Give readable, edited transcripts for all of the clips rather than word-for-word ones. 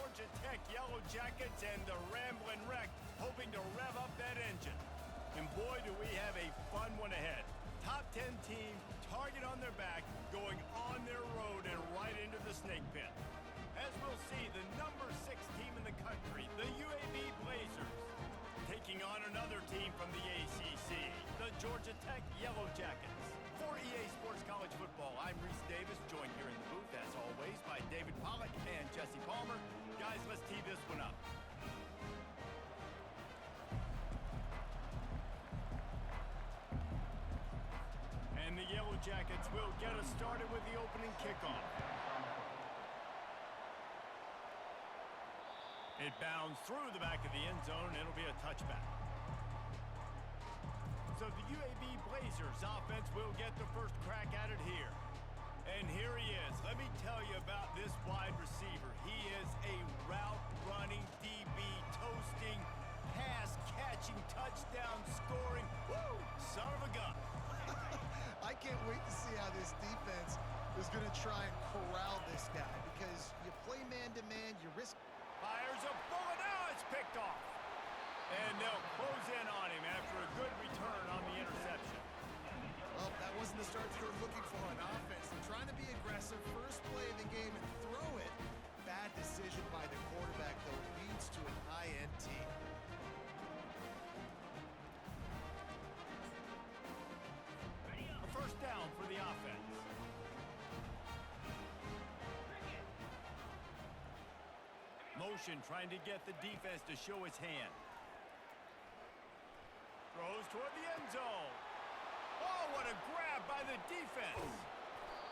Georgia Tech Yellow Jackets and the Ramblin' Wreck hoping to rev up that engine. And boy, do we have a fun one ahead. Top 10 team, target on their back, going on their road and right into the snake pit. As we'll see, the number 6 team in the country, the UAB Blazers, taking on another team from the ACC, the Georgia Tech Yellow Jackets. For EA Sports College Football, I'm Reese Davis, joined here in the booth, as always, by David Pollack and Jesse Palmer. Guys, let's tee this one up. And the Yellow Jackets will get us started with the opening kickoff. It bounds through the back of the end zone, and it'll be a touchback. So the UAB Blazers offense will get the first crack at it here. And here he is. Let me tell you about this wide receiver. He is a route-running DB, toasting, pass-catching, touchdown-scoring, woo, son of a gun. I can't wait to see how this defense is going to try and corral this guy, because you play man-to-man, you risk... Fires a bullet, now it's picked off. And they'll close in on him after a good return on the interception. Well, that wasn't the start they were looking for on offense. They're trying to be aggressive, first play of the game, and throw it. Bad decision by the quarterback, though, leads to an INT. A first down for the offense. Motion trying to get the defense to show his hand. Throws toward the end zone. Oh, what a grab by the defense.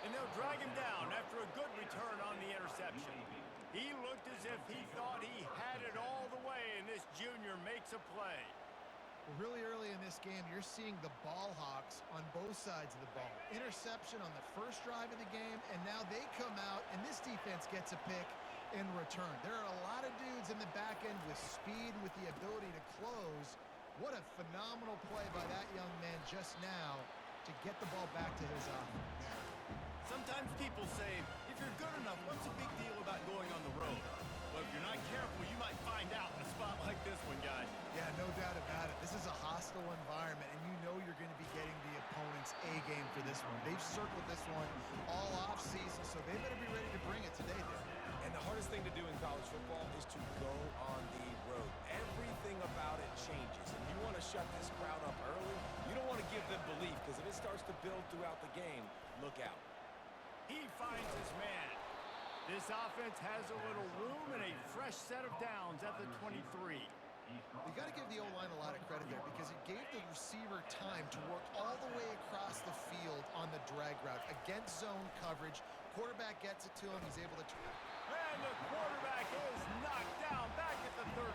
And they'll drag him down after a good return on the interception. He looked as if he thought he had it all the way, and this junior makes a play. Well, really early in this game, you're seeing the ball hawks on both sides of the ball. Interception on the first drive of the game, and now they come out, and this defense gets a pick in return. There are a lot of dudes in the back end with speed and with the ability to close. What a phenomenal play by that young man just now to get the ball back to his offense. Sometimes people say, if you're good enough, what's the big deal about going on the road? But if you're not careful, you might find out in a spot like this one, guys. Yeah, no doubt about it. This is a hostile environment, and you know you're going to be getting the opponent's A-game for this one. They've circled this one all off-season, so they better be ready to bring it today, then. And the hardest thing to do in college football is to go on the road. Everything about it changes. If you want to shut this crowd up early, you don't want to give them belief, because if it starts to build throughout the game, look out. He finds his man. This offense has a little room and a fresh set of downs at the 23. You got to give the O-line a lot of credit there, because it gave the receiver time to work all the way across the field on the drag route against zone coverage. Quarterback gets it to him. He's able to turn. And the quarterback is knocked down back at the 13.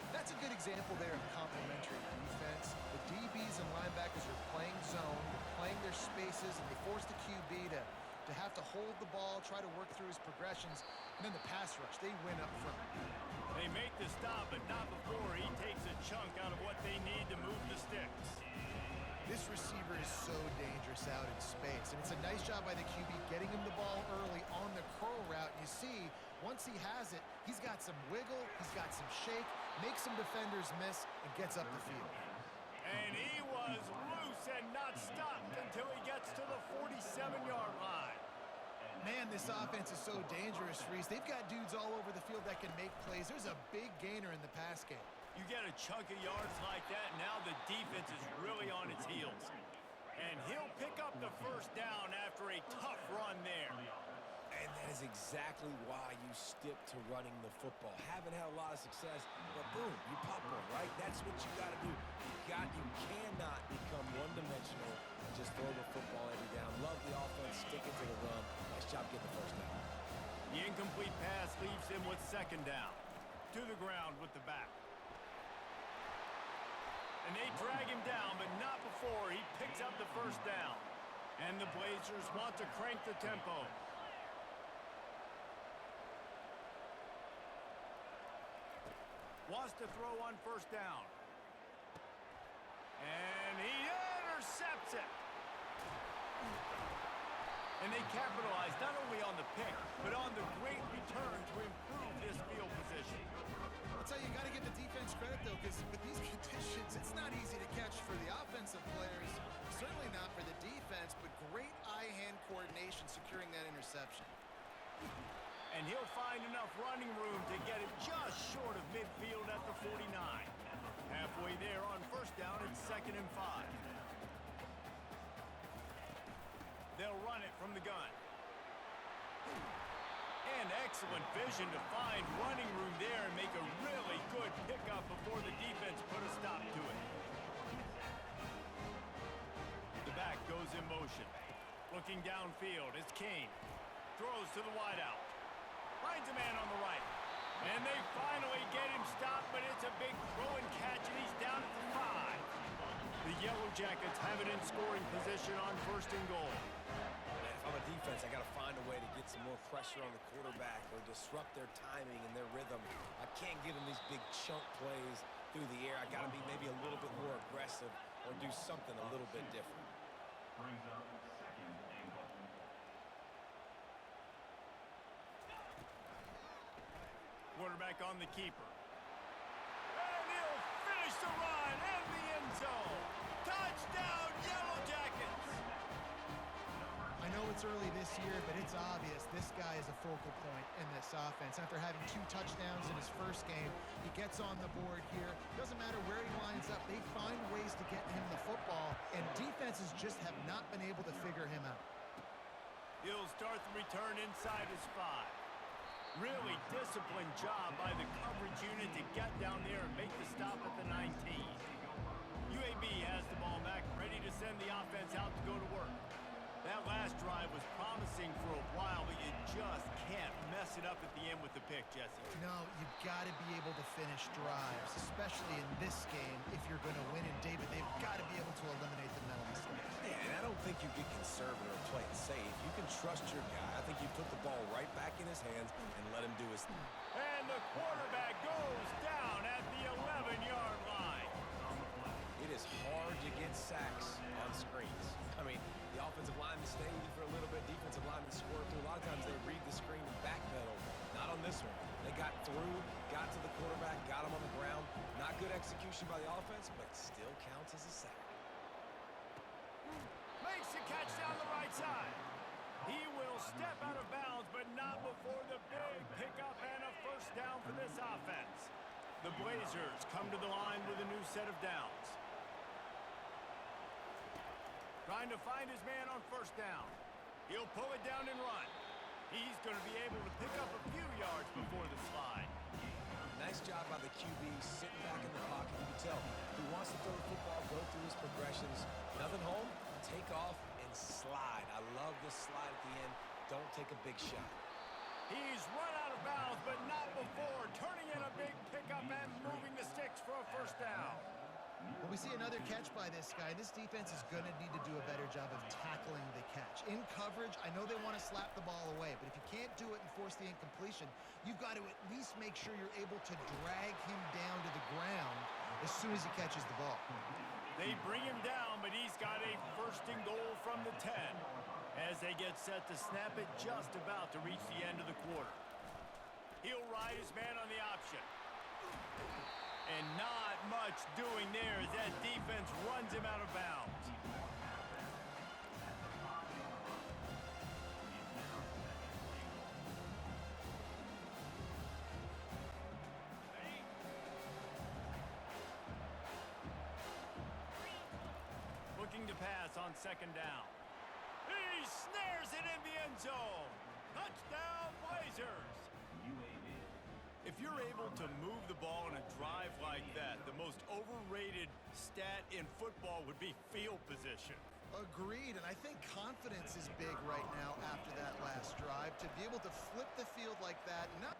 That's a good example there of complementary defense. The DBs and linebackers are playing zone, they're playing their spaces, and they force the QB to have to hold the ball, try to work through his progressions, and then the pass rush, they win up front. They make the stop, but not before he takes a chunk out of what they need to move the sticks. This receiver is so dangerous out in space, and it's a nice job by the QB getting him the ball early on the curl route. And you see, once he has it, he's got some wiggle, he's got some shake, makes some defenders miss, and gets up the field. And he was loose and not stopped until he gets to the 47-yard line. Man, this offense is so dangerous, Reese. They've got dudes all over the field that can make plays. There's a big gainer in the pass game. You get a chunk of yards like that, now the defense is really on its heels. And he'll pick up the first down after a tough run there. And that is exactly why you stick to running the football. Haven't had a lot of success, but boom, you pop one, right? That's what you got to do. You cannot become one-dimensional and just throw the football every down. Love the offense, stick it to the run. Nice job getting the first down. The incomplete pass leaves him with second down. To the ground with the back. And they drag him down, but not before he picks up the first down. And the Blazers want to crank the tempo. Wants to throw on first down. And he intercepts it. And they capitalized not only on the pick, but on the great return to improve this field position. I'll tell you, you got to give the defense credit, though, because with these conditions, it's not easy to catch for the offensive players. Certainly not for the defense, but great eye-hand coordination securing that interception. And he'll find enough running room to get it just short of midfield at the 49. Halfway there on first down, it's 2nd and 5. They'll run it from the gun. And excellent vision to find running room there and make a really good pickup before the defense put a stop to it. The back goes in motion. Looking downfield, it's Kane. Throws to the wideout. Finds a man on the right. And they finally get him stopped, but it's a big throw and catch, and he's down at the 5. The Yellow Jackets have it in scoring position on 1st and goal. On the defense, I got to find a way to get some more pressure on the quarterback or disrupt their timing and their rhythm. I can't give them these big chunk plays through the air. I got to be maybe a little bit more aggressive or do something a little bit different. Brings up 2nd and goal. Quarterback on the keeper. And he'll finish the run and the end zone. Touchdown, Yellow Jackets! I know it's early this year, but it's obvious this guy is a focal point in this offense. After having 2 touchdowns in his first game, he gets on the board here. Doesn't matter where he lines up, they find ways to get him the football, and defenses just have not been able to figure him out. He'll start the return inside his 5. Really disciplined job by the coverage unit to get down there and make the stop at the 19. UAB has the ball back, ready to send the offense out to go to work. That last drive was promising for a while, but you just can't mess it up at the end with the pick, Jesse. No, you've got to be able to finish drives, especially in this game if you're going to win. And, David, they've got to be able to eliminate the mental mistakes. Yeah, and I don't think you get conservative or play it safe. You can trust your guy. I think you put the ball right back in his hands and let him do his thing. And the quarterback goes down at the 11-yard line. It is hard to get sacks on screens. I mean, the offensive linemen stay with you for a little bit. Defensive linemen squirt through. A lot of times they read the screen and backpedal. Not on this one. They got through, got to the quarterback, got him on the ground. Not good execution by the offense, but still counts as a sack. Makes the catch down the right side. He will step out of bounds, but not before the big pickup and a first down for this offense. The Blazers come to the line with a new set of downs. Trying to find his man on first down. He'll pull it down and run. He's going to be able to pick up a few yards before the slide. Nice job by the QB sitting back in the pocket. You can tell he wants to throw the football, go through his progressions. Nothing home, take off and slide. I love this slide at the end. Don't take a big shot. He's run out of bounds, but not before turning in a big pickup and moving the sticks for a first down. Well, we see another catch by this guy. This defense is going to need to do a better job of tackling the catch. In coverage, I know they want to slap the ball away, but if you can't do it and force the incompletion, you've got to at least make sure you're able to drag him down to the ground as soon as he catches the ball. They bring him down, but he's got a first and goal from the 10 as they get set to snap it just about to reach the end of the quarter. He'll ride his man on the option. And not much doing there as that defense runs him out of bounds. Looking to pass on second down. He snares it in the end zone. Touchdown, Blazers. UAB. If you're able to move the ball in a drive like that, the most overrated stat in football would be field position. Agreed, and I think confidence is big right now after that last drive. To be able to flip the field like that, not...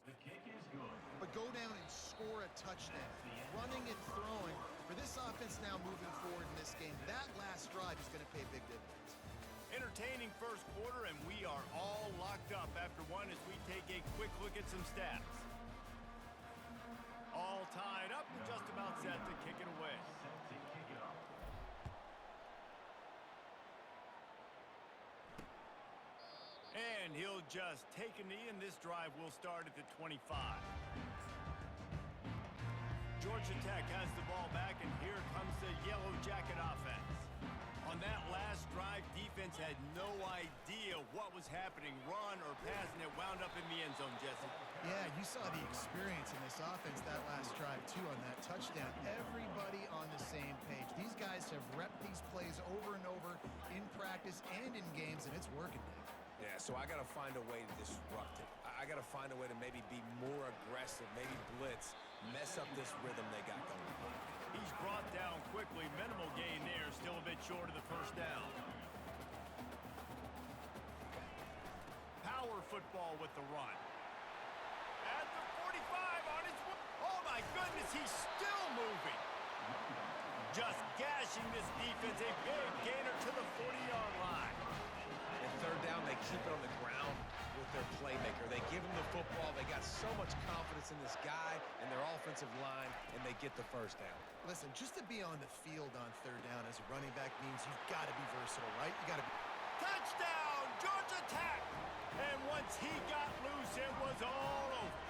The kick is good. but go down and score a touchdown. Running and throwing For this offense now moving forward in this game, that last drive is going to pay big dividends. Entertaining first quarter, and we are all locked up after one as we take a quick look at some stats. All tied up and just about set to kick it away. Set to kick it off. And he'll just take a knee, and this drive will start at the 25. Georgia Tech has the ball back, and here comes the Yellow Jacket offense. On that last drive, defense had no idea what was happening, run or pass, and it wound up in the end zone, Jesse. Yeah, you saw the experience in this offense that last drive, too, on that touchdown. Everybody on the same page. These guys have repped these plays over and over in practice and in games, and it's working, Dave. Yeah, so I got to find a way to disrupt it. I got to find a way to maybe be more aggressive, maybe blitz, mess up this rhythm they got going. He's brought down quickly. Minimal gain there, still a bit short of the first down. Power football with the run. At the 45 on his... Oh, my goodness, he's still moving. Just gashing this defense. A big gainer to the 40-yard line. And third down, they keep it on the ground with their playmaker. They give him the football. They got so much confidence in this guy and their offensive line, and they get the first down. Listen, just to be on the field on third down as a running back means you've got to be versatile, right? You got to be... Touchdown, Georgia Tech! And once he got loose, it was all over.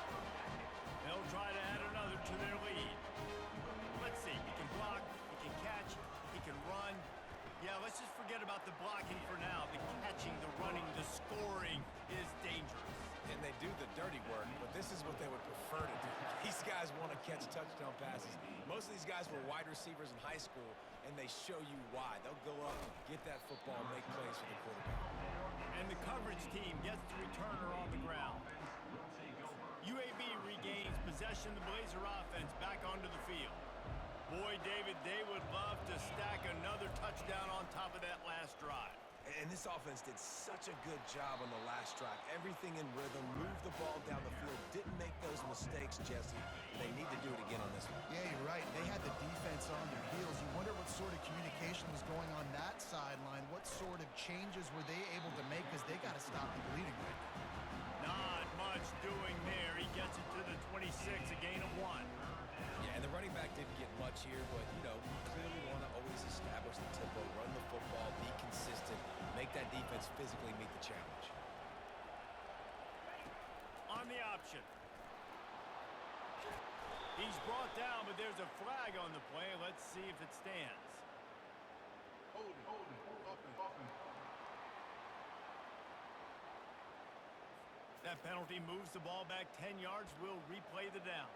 They'll try to add another to their lead. Let's see. He can block, he can catch, he can run. Yeah, let's just forget about the blocking for now. The catching, the running, the scoring is dangerous. And they do the dirty work, but this is what they would prefer to do. These guys want to catch touchdown passes. Most of these guys were wide receivers in high school, and they show you why. They'll go up, get that football, make plays for the quarterback. And the coverage team gets the returner on the ground. UAB regains possession. The Blazer offense back onto the field. Boy, David, they would love to stack another touchdown on top of that last drive. And this offense did such a good job on the last drive. Everything in rhythm, moved the ball down the field, didn't make those mistakes, Jesse. They need to do it again on this one. Yeah, you're right. They had the defense on their heels. You wonder what sort of communication was going on that sideline. What sort of changes were they able to make because they got to stop the bleeding right now. Not much doing there. He gets it to the 26, a gain of 1. Yeah, and the running back didn't get much here, but, you know, you clearly want to always establish the tempo, run the football, be consistent, make that defense physically meet the challenge. On the option. He's brought down, but there's a flag on the play. Let's see if it stands. That penalty moves the ball back 10 yards. We'll replay the down.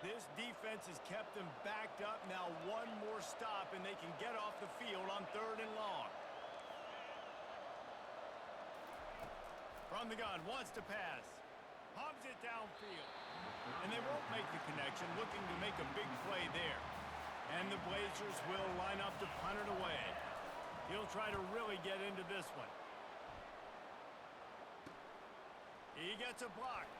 This defense has kept them backed up. Now one more stop, and they can get off the field on 3rd and long. From the gun, wants to pass. Pumps it downfield. And they won't make the connection, looking to make a big play there. And the Blazers will line up to punt it away. He'll try to really get into this one. He gets a block.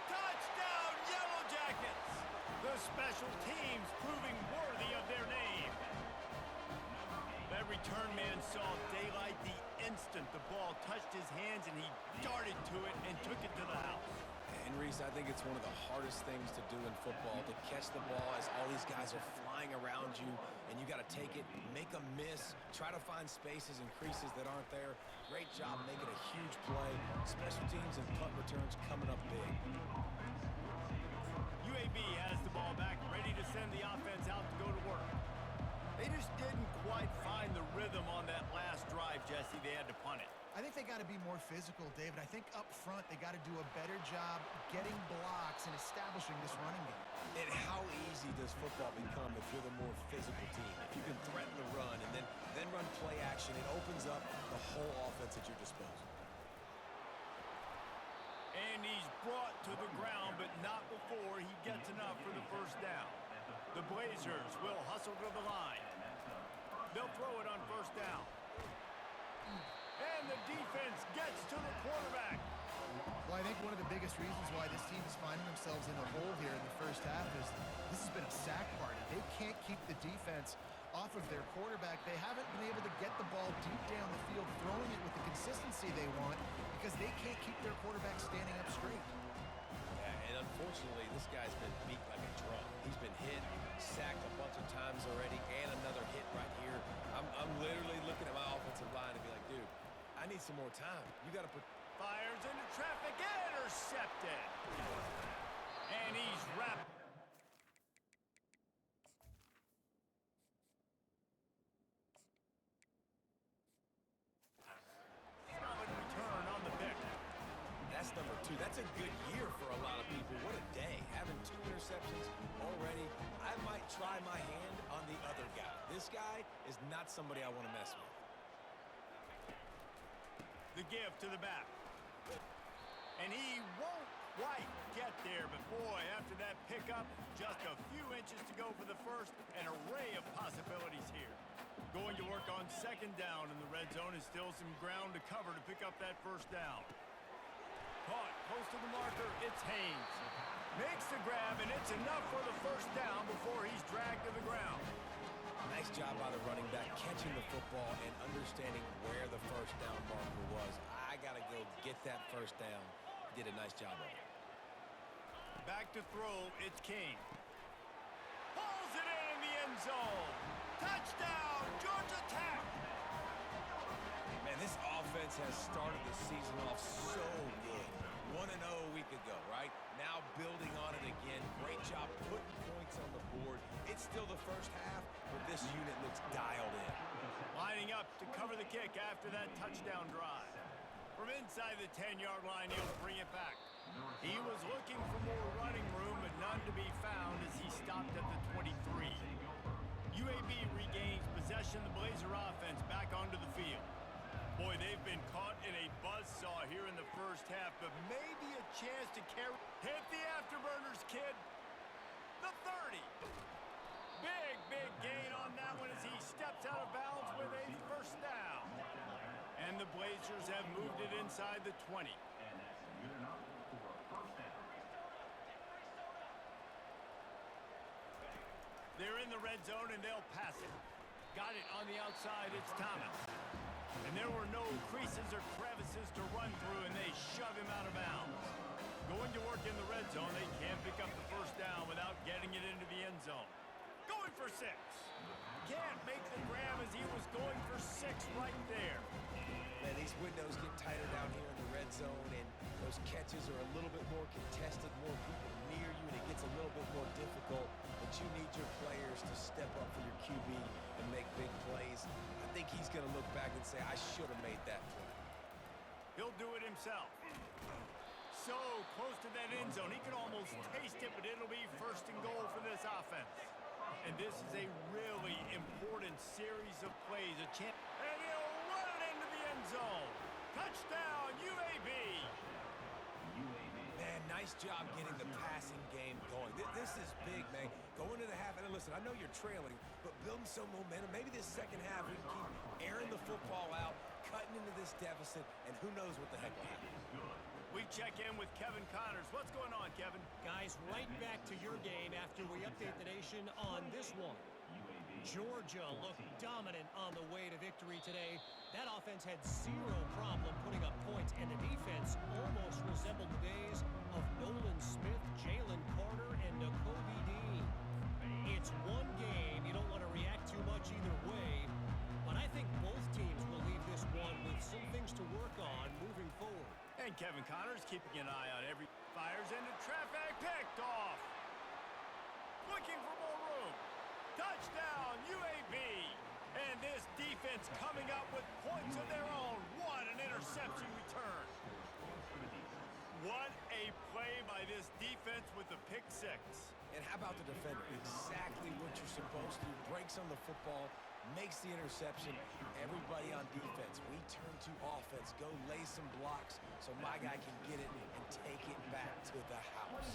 Touchdown, Yellow Jackets! The special teams proving worthy of their name. That return man saw daylight the instant the ball touched his hands, and he darted to it and took it to the house. And Reese, I think it's one of the hardest things to do in football, to catch the ball as all these guys are flying around you, and you got to take it, make a miss, try to find spaces and creases that aren't there. Great job making a huge play. Special teams and punt returns coming up big. UAB has the ball back, ready to send the offense out to go to work. They just didn't quite find the rhythm on that last drive, Jesse. They had to punt it. I think they got to be more physical, David. I think up front they got to do a better job getting blocks and establishing this running game. And how easy does football become if you're the more physical team? If you can threaten the run and then run play action, it opens up the whole offense at your disposal. And he's brought to the ground, but not before he gets enough for the first down. The Blazers will hustle to the line. They'll throw it on 1st down. And the defense gets to the quarterback. Well, I think one of the biggest reasons why this team is finding themselves in a hole here in the first half is this has been a sack party. They can't keep the defense off of their quarterback. They haven't been able to get the ball deep down the field, throwing it with the consistency they want because they can't keep their quarterback standing up straight. Yeah, and unfortunately, this guy's been beat like a drum. He's been hit, sacked a bunch of times already, and another hit right here. I'm literally looking at my offensive line and be like, dude, I need some more time. You got to put... Fires into traffic, intercepted. And he's wrapped. Solid return on the pick. That's number 2. That's a good year for a lot of people. What a day. Having 2 interceptions already. I might try my hand on the other guy. This guy is not somebody I want to mess with. The give to the back. And he won't quite get there, but boy, after that pickup, just a few inches to go for the first. An array of possibilities here. Going to work on second down in the red zone, is still some ground to cover to pick up that first down. Caught close to the marker, it's Haynes. Makes the grab, and it's enough for the first down before he's dragged to the ground. Nice job by the running back, catching the football and understanding where the first down marker was. I got to go get that first down. Did a nice job of it. Back to throw, it's King. Pulls it in the end zone. Touchdown, Georgia Tech. Man, this offense has started the season off so good. 1-0 a week ago, right? Now building on it again. Great job putting points on the board. It's still the first half, but this unit looks dialed in. Lining up to cover the kick after that touchdown drive. From inside the 10-yard line, he'll bring it back. He was looking for more running room, but none to be found as he stopped at the 23. UAB regains possession of the Blazer offense back onto the field. Boy, they've been caught in a buzzsaw here in the first half, but maybe a chance to carry. Hit the afterburners, kid. The 30. Big gain on that one as he steps out of bounds with a first down. And the Blazers have moved it inside the 20. They're in the red zone, and they'll pass it. Got it on the outside, it's Thomas. And there were no creases or crevices to run through, and they shove him out of bounds. Going to work in the red zone, they can't pick up the first down without getting it into the end zone. Going for 6. Can't make the grab as he was going for 6 right there. Man, these windows get tighter down here in the red zone, and those catches are a little bit more contested, more people near you, and it gets a little bit more difficult. But you need your players to step up for your QB and make big plays. I think he's going to look back and say, I should have made that play. He'll do it himself. So close to that end zone, he can almost taste it, but it'll be first and goal for this offense. And this is a really important series of plays. A chance, and he'll run it into the end zone. Touchdown, UAB. Man, nice job getting the passing game going. This is big, man. Going to the half, and listen, I know you're trailing, but building some momentum. Maybe this second half we can keep airing the football out, cutting into this deficit, and who knows what the heck will happen. We check in with Kevin Connors. What's going on, Kevin? Guys, right back to your game after we update the nation on this one. Georgia looked dominant on the way to victory today. That offense had zero problem putting up points, and the defense almost resembled the days of Nolan Smith, Jalen Carter, and Nakobe Dean. It's one game. You don't want to react too much either way, but I think both teams will leave this one with some things to work on moving forward. And Kevin Connors keeping an eye on every fires into traffic, picked off. Looking for more room. Touchdown, UAB. And this defense coming up with points of their own. What an interception return. What a play by this defense with the pick 6. And how about the defender? Exactly what you're supposed to do. Breaks on the football, makes the interception. Everybody on defense, we turn to offense. Go lay some blocks so my guy can get it and take it back to the house.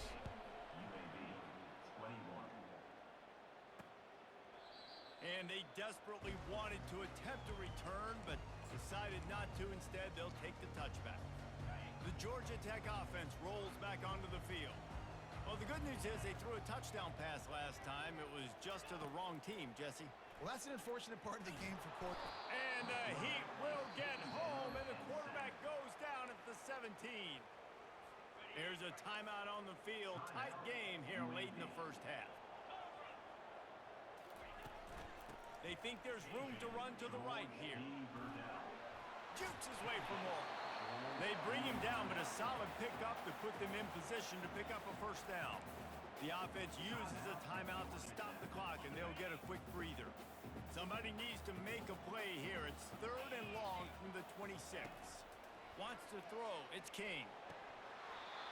And they desperately wanted to attempt a return, but decided not to. Instead, they'll take the touchback. The The Georgia Tech offense rolls back onto the field. Well, the good news is they threw a touchdown pass last time. It was just to the wrong team, Jesse. Well, that's an unfortunate part of the game for quarter. And the Heat will get home, and the quarterback goes down at the 17. Here's a timeout on the field. Tight game here late in the first half. They think there's room to run to the right here. Jukes his way for more. They bring him down, but a solid pickup to put them in position to pick up a first down. The offense uses a timeout to stop the clock, and they'll get a quick breather. Somebody needs to make a play here. It's 3rd and long from the 26. Wants to throw. It's King.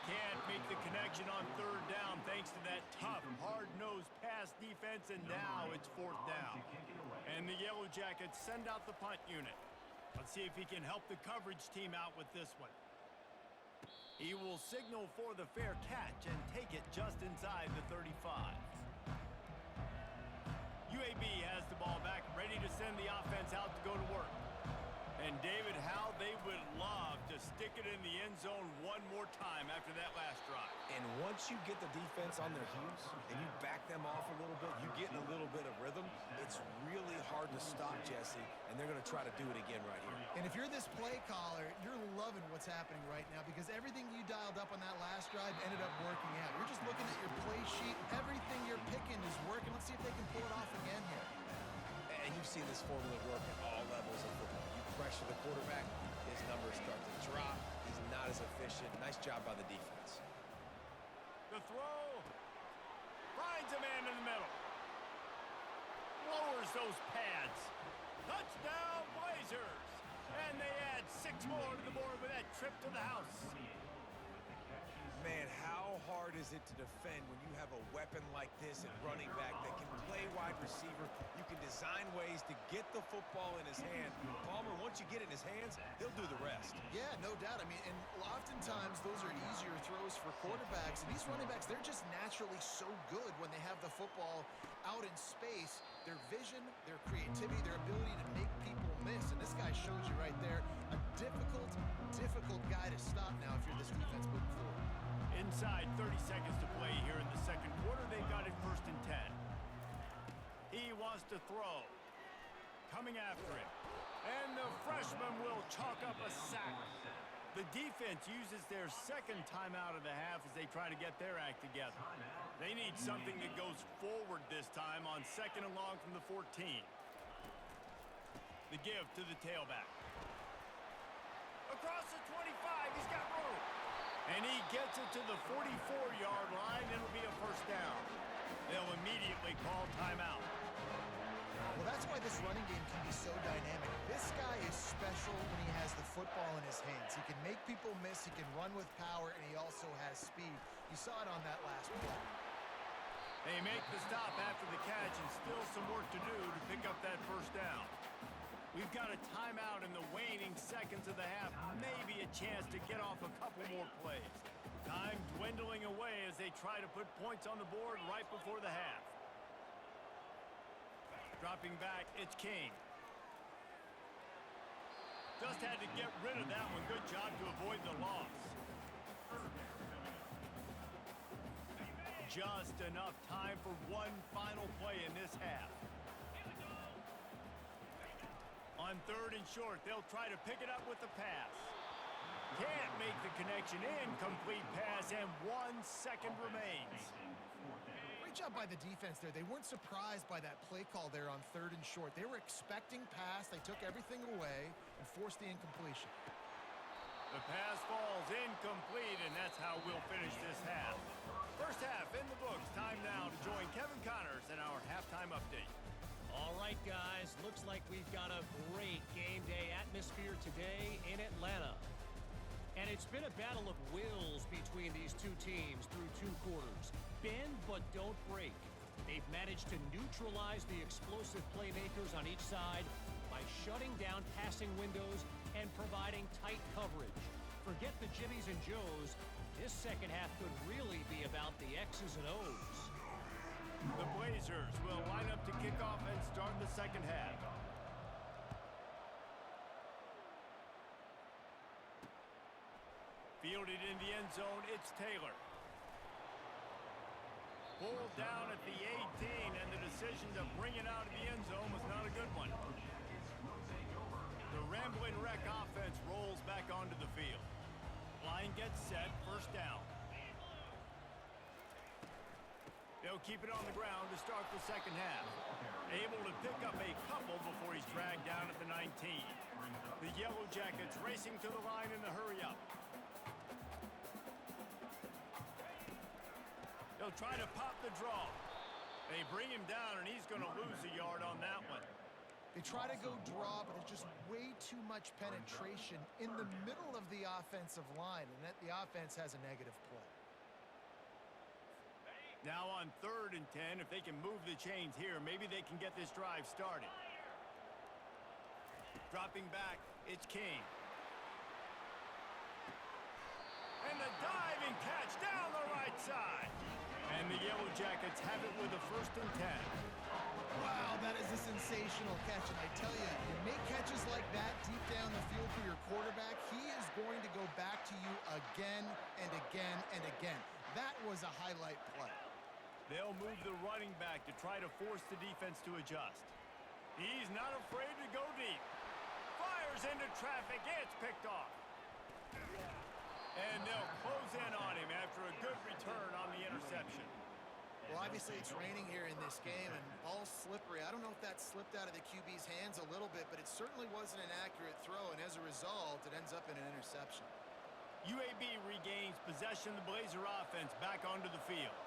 Can't make the connection on 3rd down thanks to that tough, hard-nosed pass defense, and now it's 4th down. And the Yellow Jackets send out the punt unit. Let's see if he can help the coverage team out with this one. He will signal for the fair catch and take it just inside the 35. UAB has the ball back, ready to send the offense out to go to work. And David, how they would love to stick it in the end zone one more time after that last drive. And once you get the defense on their heels and you back them off a little bit, you get in a little bit of rhythm, it's really hard to stop, Jesse, and they're going to try to do it again right here. And if you're this play caller, you're loving what's happening right now because everything you dialed up on that last drive ended up working out. You're just looking at your play sheet. Everything you're picking is working. Let's see if they can pull it off again here. And you've seen this formula work at all levels of football. You pressure the quarterback, his numbers start to drop. He's not as efficient. Nice job by the defense. The throw. Finds a man in the middle. Lowers those pads. Touchdown, Blazers. And they add 6 more to the board with that trip to the house. Man, how hard is it to defend when you have a weapon like this at running back that can play wide receiver? You can design ways to get the football in his hand. Palmer, once you get it in his hands, he'll do the rest. Yeah, no doubt. I mean, and oftentimes those are easier throws for quarterbacks. And these running backs, they're just naturally so good when they have the football out in space. Their vision, their creativity, their ability to make people miss. And this guy shows you right there a difficult guy to stop now if you're this defense moving forward. Inside 30 seconds to play here in the second quarter. They've got it 1st and 10. He wants to throw. Coming after him. And the freshman will chalk up a sack. The defense uses their 2nd timeout of the half as they try to get their act together. They need something that goes forward this time on 2nd and long from the 14. The give to the tailback. Across the 25, he's got room. And he gets it to the 44-yard line. It'll be a 1st down. They'll immediately call timeout. Well, that's why this running game can be so dynamic. This guy is special when he has the football in his hands. He can make people miss, he can run with power, and he also has speed. You saw it on that last play. They make the stop after the catch and still some work to do to pick up that 1st down. We've got a timeout in the waning seconds of the half. Maybe a chance to get off a couple more plays. Time dwindling away as they try to put points on the board right before the half. Dropping back, it's King. Just had to get rid of that one. Good job to avoid the loss. Just enough time for one final play in this half. On 3rd and short, they'll try to pick it up with the pass. Can't make the connection. Incomplete pass, and 1 second remains. Great job by the defense there. They weren't surprised by that play call there on 3rd and short. They were expecting pass. They took everything away and forced the incompletion. The pass falls incomplete, and that's how we'll finish this half. First half in the books. Time now to join Kevin Connors in our halftime update. All right, guys, looks like we've got a great game day atmosphere today in Atlanta. And it's been a battle of wills between these two teams through 2 quarters. Bend but don't break. They've managed to neutralize the explosive playmakers on each side by shutting down passing windows and providing tight coverage. Forget the Jimmies and Joes. This second half could really be about the X's and O's. The Blazers will line up to kick off and start the second half. Fielded in the end zone, it's Taylor. Pulled down at the 18, and the decision to bring it out of the end zone was not a good one. The Rambling Wreck offense rolls back onto the field. Line gets set, first down. They'll keep it on the ground to start the second half. Able to pick up a couple before he's dragged down at the 19. The Yellow Jackets racing to the line in the hurry-up. They'll try to pop the draw. They bring him down, and he's going to lose a yard on that one. They try to go draw, but it's just way too much penetration in the middle of the offensive line, and the offense has a negative play. Now on 3rd and 10, if they can move the chains here, maybe they can get this drive started. Dropping back, it's King. And the diving catch down the right side. And the Yellow Jackets have it with a 1st and 10. Wow, that is a sensational catch, and I tell you, you make catches like that deep down the field for your quarterback, he is going to go back to you again and again and again. That was a highlight play. They'll move the running back to try to force the defense to adjust. He's not afraid to go deep. Fires into traffic, it's picked off. And they'll close in on him after a good return on the interception. Well, obviously it's raining here in this game, and ball's slippery. I don't know if that slipped out of the QB's hands a little bit, but it certainly wasn't an accurate throw, and as a result, it ends up in an interception. UAB regains possession of the Blazer offense back onto the field.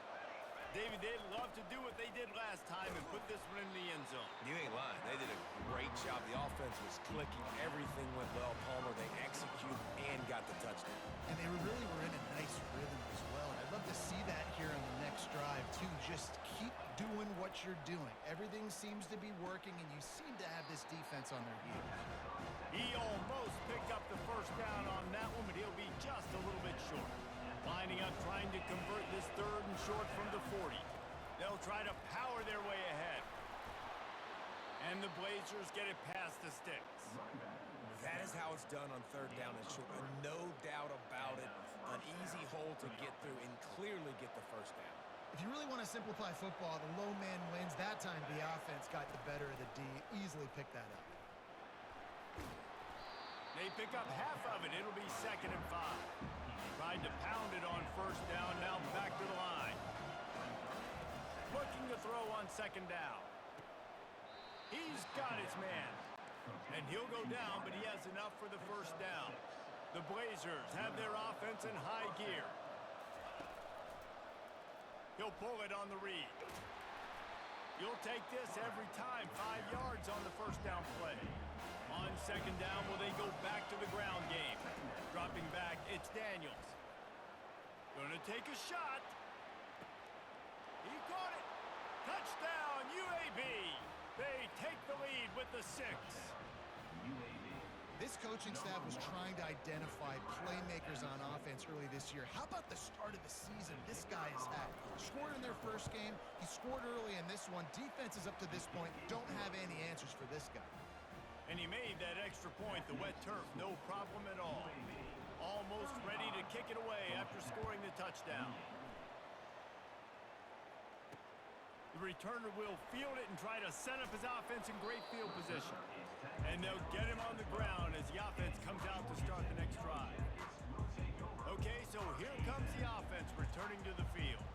David, they'd love to do what they did last time and put this one in the end zone. You ain't lying. They did a great job. The offense was clicking. Everything went well. Palmer, they executed and got the touchdown. And they really were in a nice rhythm as well. And I'd love to see that here on the next drive, too. Just keep doing what you're doing. Everything seems to be working, and you seem to have this defense on their heels. He almost picked up the first down on that one, but he'll be just a little bit short. Lining up, trying to convert this 3rd and short from the 40. They'll try to power their way ahead. And the Blazers get it past the sticks. That is how it's done on 3rd down and short. No doubt about it. An easy hole to get through and clearly get the first down. If you really want to simplify football, the low man wins. That time the offense got the better of the D. Easily picked that up. They pick up half of it. It'll be 2nd and 5. Tried to pound it on 1st down, now back to the line. Looking to throw on 2nd down. He's got his man. And he'll go down, but he has enough for the 1st down. The Blazers have their offense in high gear. He'll pull it on the read. You'll take this every time. 5 yards on the 1st down play. On 2nd down, will they go back to the ground game? Dropping back, it's Daniels. Gonna take a shot. He caught it. Touchdown, UAB. They take the lead with the 6. This coaching staff was trying to identify playmakers on offense early this year. How about the start of the season this guy has had? Scored in their first game. He scored early in this one. Defenses up to this point don't have any answers for this guy. And he made that extra point, the wet turf, no problem at all. Almost ready to kick it away after scoring the touchdown. The returner will field it and try to set up his offense in great field position. And they'll get him on the ground as the offense comes out to start the next drive. Okay, so here comes the offense returning to the field.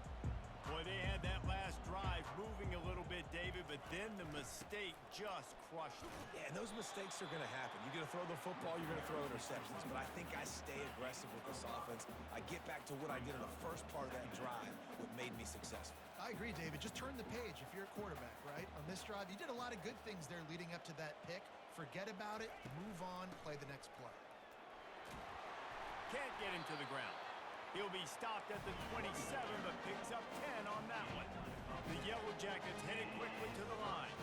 Boy, they had that last drive moving a little bit, David, but then the mistake just crushed them. Yeah, and those mistakes are going to happen. You're going to throw the football, you're going to throw interceptions, but I think I stay aggressive with this offense. I get back to what I did in the first part of that drive, what made me successful. I agree, David. Just turn the page if you're a quarterback, right? On this drive, you did a lot of good things there leading up to that pick. Forget about it, move on, play the next play. Can't get him to the ground. He'll be stopped at the 27, but picks up 10 on that one. The Yellow Jackets headed quickly to the line.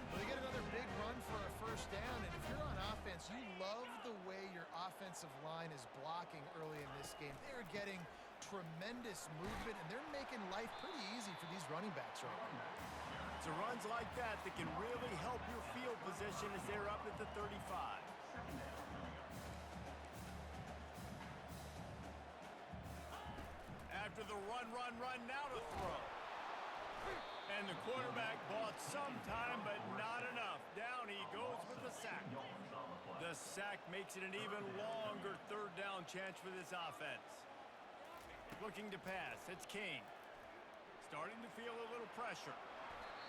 Well, they get another big run for a 1st down, and if you're on offense, you love the way your offensive line is blocking early in this game. They're getting tremendous movement, and they're making life pretty easy for these running backs right now. It's runs like that that can really help your field position as they're up at the 35. after the run, now to throw. And the quarterback bought some time, but not enough. Down he goes with the sack. The sack makes it an even longer third down chance for this offense. Looking to pass, it's King. Starting to feel a little pressure.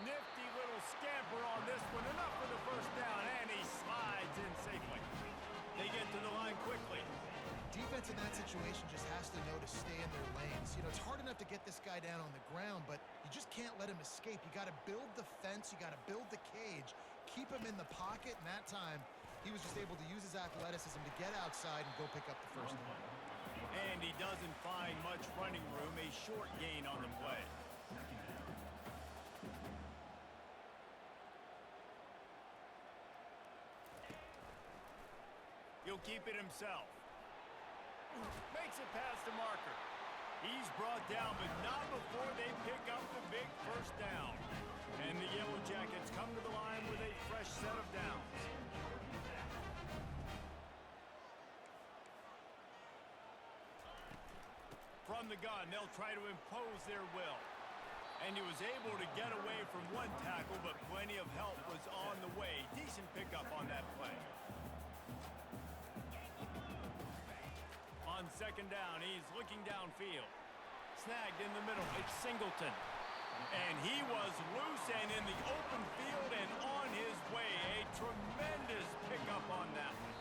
Nifty little scamper on this one. Enough for the first down, and he slides in safely. They get to the line quickly. Defense in that situation just has to know to stay in their lanes. You know, it's hard enough to get this guy down on the ground, but you just can't let him escape. You got to build the fence. You got to build the cage. Keep him in the pocket, and that time he was just able to use his athleticism to get outside and go pick up the first down. And he doesn't find much running room. A short gain on the play. He'll keep it himself. Makes it past the marker. He's brought down, but not before they pick up the big first down. And the Yellow Jackets come to the line with a fresh set of downs. From the gun, they'll try to impose their will. And he was able to get away from one tackle, but plenty of help was on the way. Decent pickup on that play. On second down, he's looking downfield. Snagged in the middle, it's Singleton. And he was loose and in the open field and on his way. A tremendous pickup on that one.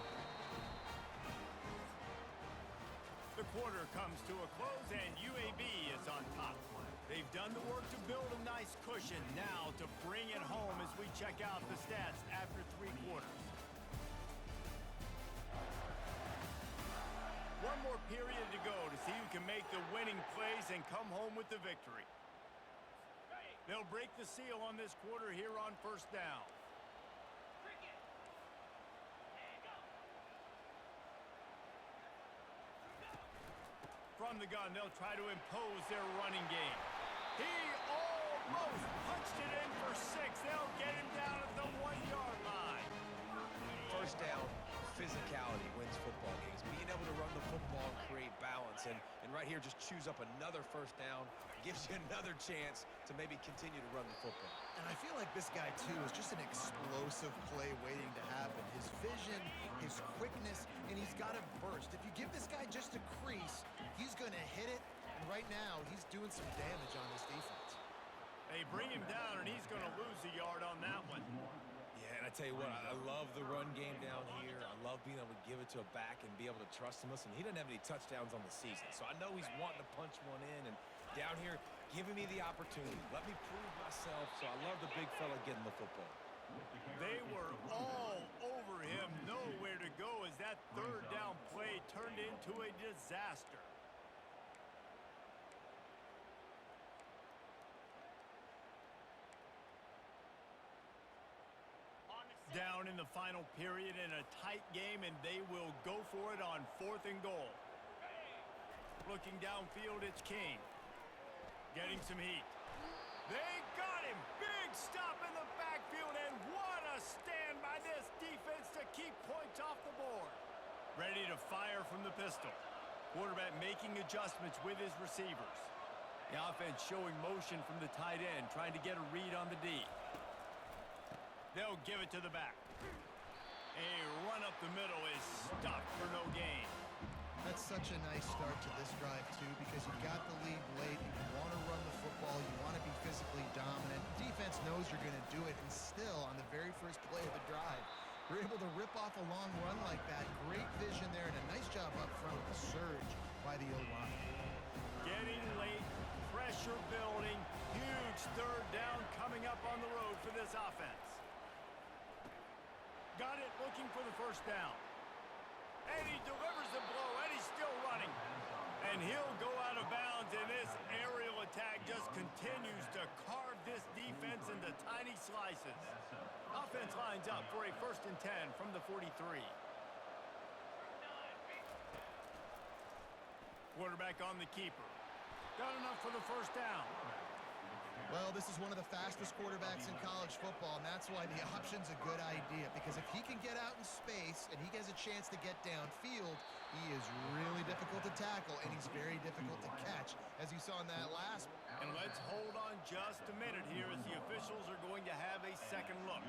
The quarter comes to a close and UAB is on top. They've done the work to build a nice cushion. Now to bring it home as we check out the stats after 3 quarters. One more period to go to see who can make the winning plays and come home with the victory. They'll break the seal on this quarter here on first down. From the gun, they'll try to impose their running game. He almost punched it in for 6. They'll get him down at the 1-yard line. First down, physicality wins football games. Being able to run the football and create balance. And right here, just choose up another first down. Gives you another chance to maybe continue to run the football. And I feel like this guy, too, is just an explosive play waiting to happen. His vision, his quickness, and he's got a burst. If you give this guy just a crease, he's going to hit it. And right now, he's doing some damage on this defense. They bring him down, and he's going to lose a yard on that one. Yeah, and I tell you what, I love the run game down here. I love being able to give it to a back and be able to trust him. Listen, he doesn't have any touchdowns on the season, so I know he's wanting to punch one in. And down here, giving me the opportunity. Let me prove myself, so I love the big fella getting the football. They were all over him, nowhere to go as that third down play turned into a disaster. Down in the final period in a tight game, and they will go for it on 4th and goal. Looking downfield, it's King. Getting some heat. They got him! Big stop in the backfield, and what a stand by this defense to keep points off the board. Ready to fire from the pistol. Quarterback making adjustments with his receivers. The offense showing motion from the tight end, trying to get a read on the D. They'll give it to the back. A run up the middle is stopped for no gain. That's such a nice start to this drive, too, because you got the lead late. You want to run the football. You want to be physically dominant. Defense knows you're going to do it, and still, on the very first play of the drive, you're able to rip off a long run like that. Great vision there, and a nice job up front with the surge by the O-line. Getting late, pressure building, huge third down coming up on the road for this offense. Got it, looking for the first down. And he delivers the blow, and he's still running. And he'll go out of bounds, and this aerial attack just continues to carve this defense into tiny slices. Offense lines up for a 1st and 10 from the 43. Quarterback on the keeper. Got enough for the first down. Well, this is one of the fastest quarterbacks in college football, and that's why the option's a good idea, because if he can get out in space and he has a chance to get downfield, he is really difficult to tackle, and he's very difficult to catch, as you saw in that last one. And let's hold on just a minute here as the officials are going to have a second look.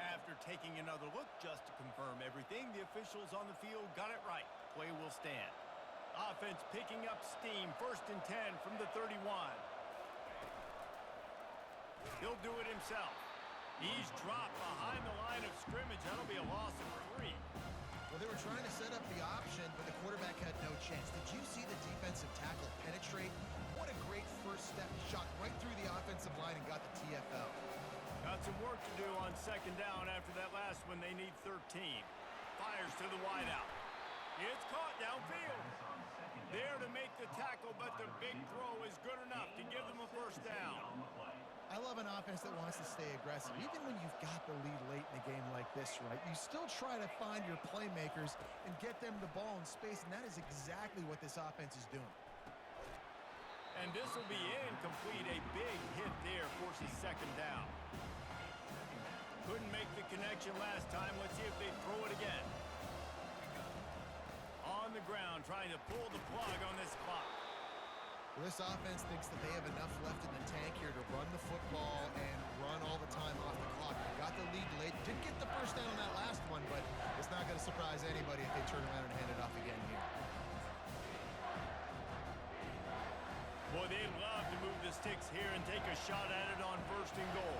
After taking another look just to confirm everything, the officials on the field got it right. Play will stand. Offense picking up steam, 1st and 10 from the 31. He'll do it himself. He's dropped behind the line of scrimmage. That'll be a loss of 3. Well, they were trying to set up the option, but the quarterback had no chance. Did you see the defensive tackle penetrate? What a great first step. Shot right through the offensive line and got the TFL. Got some work to do on 2nd down after that last one. They need 13. Fires to the wideout. It's caught downfield. There to make the tackle, but the big throw is good enough to give them a 1st down. I love an offense that wants to stay aggressive. Even when you've got the lead late in a game like this, right, you still try to find your playmakers and get them the ball in space, and that is exactly what this offense is doing. And this will be incomplete. A big hit there forces 2nd down. Couldn't make the connection last time. Let's see if they throw it again. On the ground, trying to pull the plug on this clock. Well, this offense thinks that they have enough left in the tank here to run the football and run all the time off the clock. They got the lead late. Didn't get the 1st down on that last one, but it's not going to surprise anybody if they turn around and hand it off again here. Boy, they'd love to move the sticks here and take a shot at it on 1st and goal.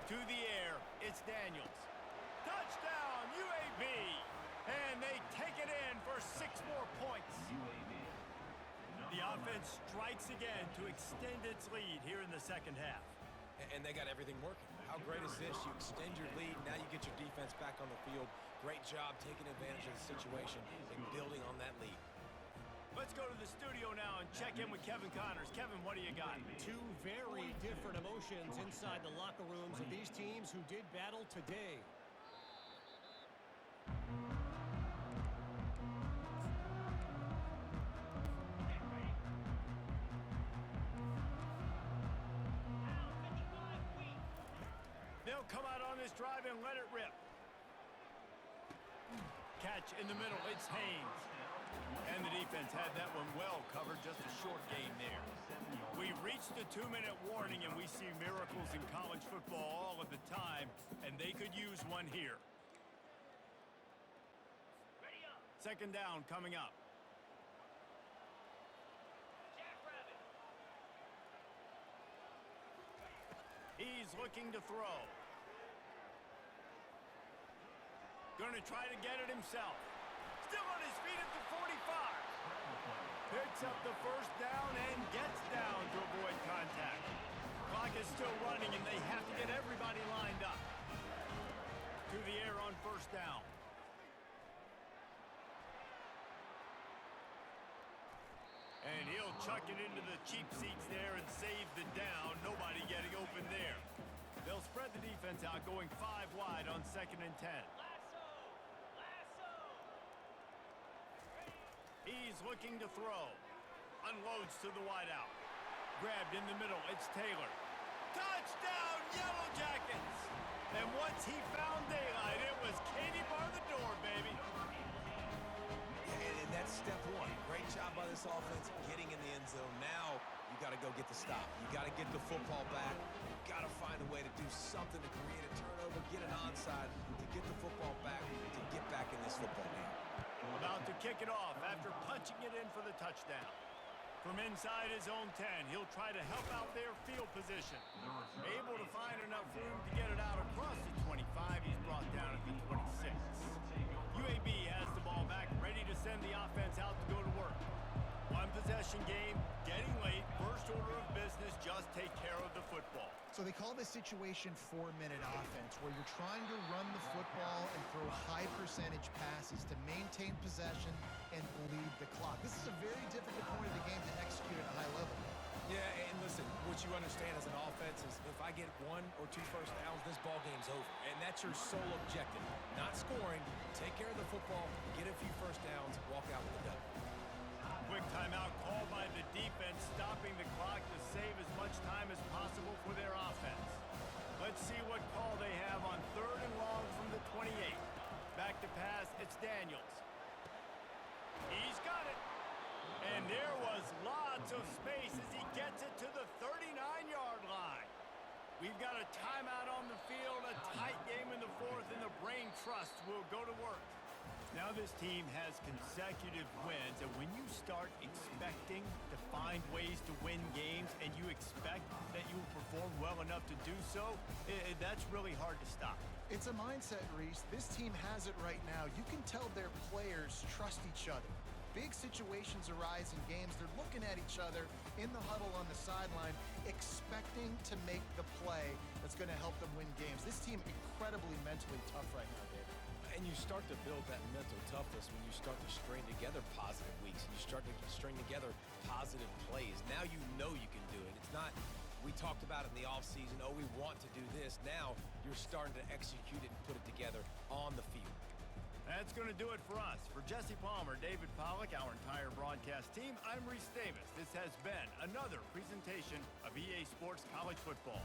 To the air, it's Daniels. Touchdown, UAB! And they take it in for 6 more points. The offense strikes again to extend its lead here in the 2nd half. And they got everything working. How great is this? You extend your lead, now you get your defense back on the field. Great job taking advantage of the situation and building on that lead. Let's go to the studio now and check in with Kevin Connors. Kevin, what do you got? 2 very different emotions inside the locker rooms of these teams who did battle today. They'll come out on this drive and let it rip. Catch in the middle, it's Haynes. And the defense had that one well covered, just a short game there. We've reached the 2-minute warning, and we see miracles in college football all of the time, and they could use one here. 2nd down coming up. He's looking to throw. Gonna try to get it himself. Still on his feet at the 45. Picks up the 1st down and gets down to avoid contact. Clock is still running, and they have to get everybody lined up. To the air on 1st down. And he'll chuck it into the cheap seats there and save the down. Nobody getting open there. They'll spread the defense out, going 5 wide on 2nd and 10. He's looking to throw. Unloads to the wideout. Grabbed in the middle. It's Taylor. Touchdown, Yellow Jackets! And once he found daylight, it was Katie bar the door, baby. And that's step 1. Great job by this offense getting in the end zone. Now you got to go get the stop. You got to get the football back. You got to find a way to do something to create a turnover, get an onside, to get the football back, to get back in this football game. About to kick it off after punching it in for the touchdown. From inside his own 10, he'll try to help out their field position. Able to find enough room to get it out across the 25. He's brought down at the 26. UAB has the ball back, ready to send the offense out to go to work. 1-possession game, getting late. First order of business, just take care of the football. So they call this situation 4-minute offense, where you're trying to run the football and throw high percentage passes to maintain possession and bleed the clock. This is a very difficult point of the game to execute at a high level. Yeah, and listen, what you understand as an offense is if I get 1 or 2 first downs, this ball game's over. And that's your sole objective. Not scoring, take care of the football, get a few first downs, walk out with a W. Quick timeout called by the defense, stopping the clock to save as much time as possible for their offense. Let's see what call they have on 3rd and long from the 28. Back to pass, it's Daniels. He's got it. And there was lots of space as he gets it to the 39-yard line. We've got a timeout on the field, a tight game in the 4th, and the brain trust will go to work. Now this team has consecutive wins, and when you start expecting to find ways to win games and you expect that you will perform well enough to do so, that's really hard to stop. It's a mindset, Reese. This team has it right now. You can tell their players trust each other. Big situations arise in games. They're looking at each other in the huddle on the sideline, expecting to make the play that's going to help them win games. This team incredibly mentally tough right now, David. And you start to build that mental toughness when you start to string together positive weeks. And you start to string together positive plays. Now you know you can do it. It's not, we talked about it in the offseason, oh, we want to do this. Now you're starting to execute it and put it together on the field. That's going to do it for us. For Jesse Palmer, David Pollack, our entire broadcast team, I'm Reese Davis. This has been another presentation of EA Sports College Football.